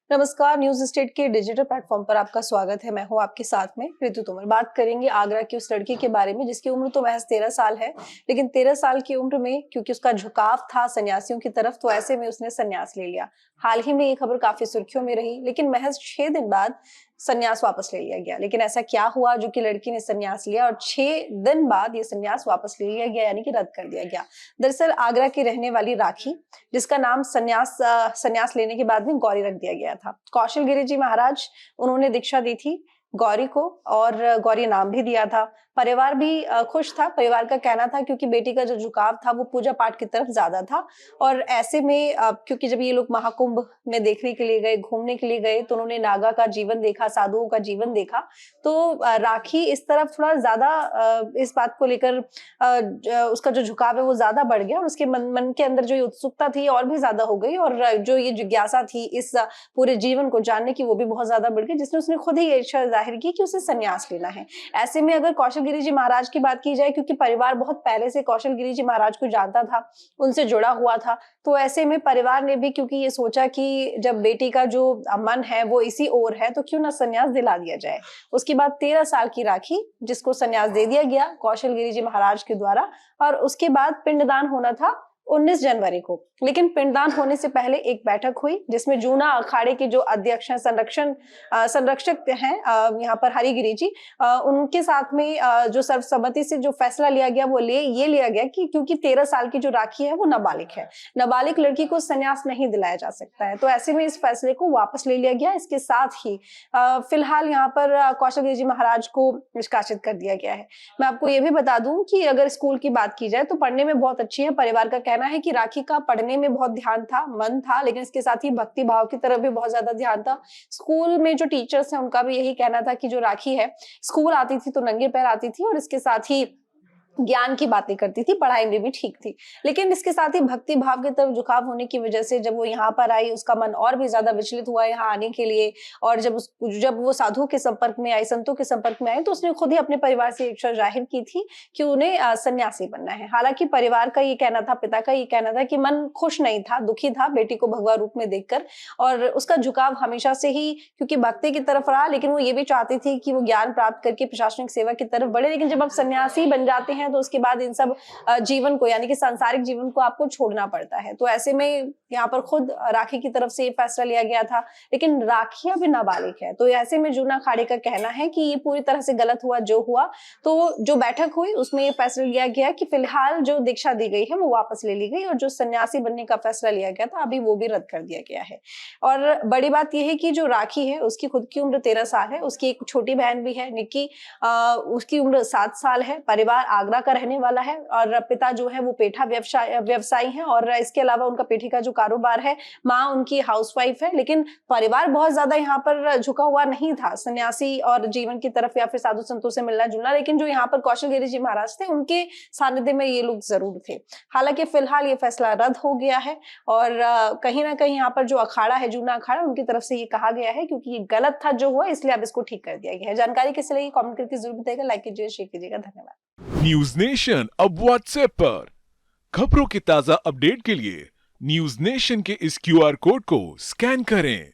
नमस्कार, news state के digital platform पर आपका स्वागत है। मैं हूँ आपके साथ में ऋतु तोमर। बात करेंगे आगरा की उस लड़की के बारे में जिसकी उम्र तो महज़ 13 साल है, लेकिन 13 साल की उम्र में क्योंकि उसका झुकाव था सन्यासियों की तरफ, तो ऐसे में उसने संन्यास ले लिया। हाल ही में ये खबर काफ़ी सुर्खियों में रही, लेकिन महज़ 6 दिन बाद संन्यास वापस ले लिया गया। लेकिन ऐसा क्या हुआ जो कि लड़की ने संन्यास लिया और 6 दिन बाद ये संन्यास वापस ले लिया गया, यानी कि रद्द कर दिया गया। दरअसल आगरा की रहने वाली राखी, जिसका नाम संन्यास लेने के बाद में गौरी रख दिया गया था। कौशल गिरि जी महाराज, उन्होंने दीक्षा दी थी गौरी को और गौरी नाम भी दिया था। परिवार भी खुश था। परिवार का कहना था क्योंकि बेटी का जो झुकाव था वो पूजा पाठ की तरफ ज़्यादा था और ऐसे में क्योंकि जब ये लोग महाकुंभ में देखने के लिए गए, घूमने के लिए गए, तो उन्होंने नागा का जीवन देखा, साधुओं का जीवन देखा। तो राखी इस तरफ थोड़ा ज़्यादा इस बात को लेकर उसका जो झुकाव है वो ज़्यादा बढ़ गया और उसके मन के अंदर जो ये उत्सुकता थी और भी ज़्यादा हो गई और जो ये जिज्ञासा थी इस पूरे जीवन को जानने की वो भी बहुत ज़्यादा बढ़ गई, जिसने उसने खुद ही ये इच्छा ज़ाहिर की कि उसे संन्यास लेना है। ऐसे में अगर कौशल गिरि जी महाराज की बात की जाए, क्योंकि परिवार बहुत पहले से कौशल गिरि जी महाराज को जानता था, उनसे जुड़ा हुआ था, तो ऐसे में परिवार ने भी क्योंकि ये सोचा कि जब बेटी का जो मन है वो इसी ओर है, तो क्यों ना संन्यास दिला दिया जाए। उसके बाद 13 साल की राखी, जिसको संन्यास दे दिया गया कौशल गिरि जी महाराज के द्वारा, और उसके बाद पिंडदान होना था 19 जनवरी को। लेकिन पिंडदान होने से पहले एक बैठक हुई जिसमें जूना अखाड़े के जो अध्यक्ष हैं, संरक्षक हैं यहाँ पर हरिगिरि जी, उनके साथ में जो सर्वसम्मति से जो फैसला लिया गया वो ये लिया गया कि क्योंकि 13 साल की जो राखी है वो नाबालिग है, नाबालिग लड़की को संन्यास नहीं दिलाया जा सकता है, तो ऐसे में इस फैसले को वापस ले लिया गया। इसके साथ ही फिलहाल यहाँ पर कौशल गिरि जी महाराज को निष्कासित कर दिया गया है। मैं आपको ये भी बता दूं कि अगर स्कूल की बात की जाए तो पढ़ने में बहुत अच्छी है। परिवार का कहना है कि राखी का पढ़ने में बहुत ध्यान था, मन था, लेकिन इसके साथ ही भक्ति भाव की तरफ भी बहुत ज्यादा ध्यान था। स्कूल में जो टीचर्स हैं उनका भी यही कहना था कि जो राखी है स्कूल आती थी तो नंगे पैर आती थी और इसके साथ ही ज्ञान की बातें करती थी, पढ़ाई में भी ठीक थी। लेकिन इसके साथ ही भक्ति भाव की तरफ झुकाव होने की वजह से जब वो यहाँ पर आई, उसका मन और भी ज़्यादा विचलित हुआ यहाँ आने के लिए, और जब वो साधुओं के संपर्क में आई, संतों के संपर्क में आई, तो उसने खुद ही अपने परिवार से इच्छा जाहिर की थी कि उन्हें सन्यासी बनना है। हालाँकि परिवार का ये कहना था, पिता का ये कहना था कि मन खुश नहीं था, दुखी था बेटी को भगवा रूप में देखकर, और उसका झुकाव हमेशा से ही क्योंकि भक्ति की तरफ रहा, लेकिन वो ये भी चाहती थी कि वो ज्ञान प्राप्त करके प्रशासनिक सेवा की तरफ बढ़े। लेकिन जब आप सन्यासी बन जाते हैं तो उसके बाद इन सब जीवन को, यानी कि सांसारिक जीवन को आपको छोड़ना पड़ता है। तो ऐसे में यहाँ पर खुद राखी की तरफ से ये फैसला लिया गया था, लेकिन राखी अभी नाबालिग है, तो ऐसे में जूना अखाड़े का कहना है कि ये पूरी तरह से गलत हुआ जो हुआ। तो जो बैठक हुई उसमें ये फैसला लिया गया कि फिलहाल जो दीक्षा दी गई है वो वापस ले ली गई और जो सन्यासी बनने का फैसला लिया गया था अभी वो भी रद्द कर दिया गया है। और बड़ी बात यह है कि जो राखी है उसकी खुद की उम्र 13 साल है, उसकी एक छोटी बहन भी है निक्की, उसकी उम्र 7 साल है। परिवार आगरा का रहने वाला है और पिता जो है वो पेठा व्यवसायी हैं और इसके अलावा उनका पेठी का जो कारोबार है, माँ उनकी हाउसवाइफ है। लेकिन परिवार बहुत ज्यादा यहाँ पर झुका हुआ नहीं था सन्यासी और जीवन की तरफ या फिर साधु संतों से मिलना जुलना, लेकिन जो यहाँ पर कौशल गिरि जी महाराज थे उनके सानिध्य में ये लोग जरूर थे। हालांकि फिलहाल ये फैसला रद्द हो गया है और कहीं ना कहीं यहाँ पर जो अखाड़ा है, जूना अखाड़ा, उनकी तरफ से ये कहा गया है क्योंकि ये गलत था जो हुआ, इसलिए अब इसको ठीक कर दिया गया है। जानकारी कैसे लगी कमेंट करके जरूर बताइएगा, लाइक कीजिएगा, शेयर कीजिएगा। धन्यवाद। न्यूज नेशन अब व्हाट्सएप पर खबरों की ताजा अपडेट के लिए न्यूज नेशन के इस क्यूआर कोड को स्कैन करें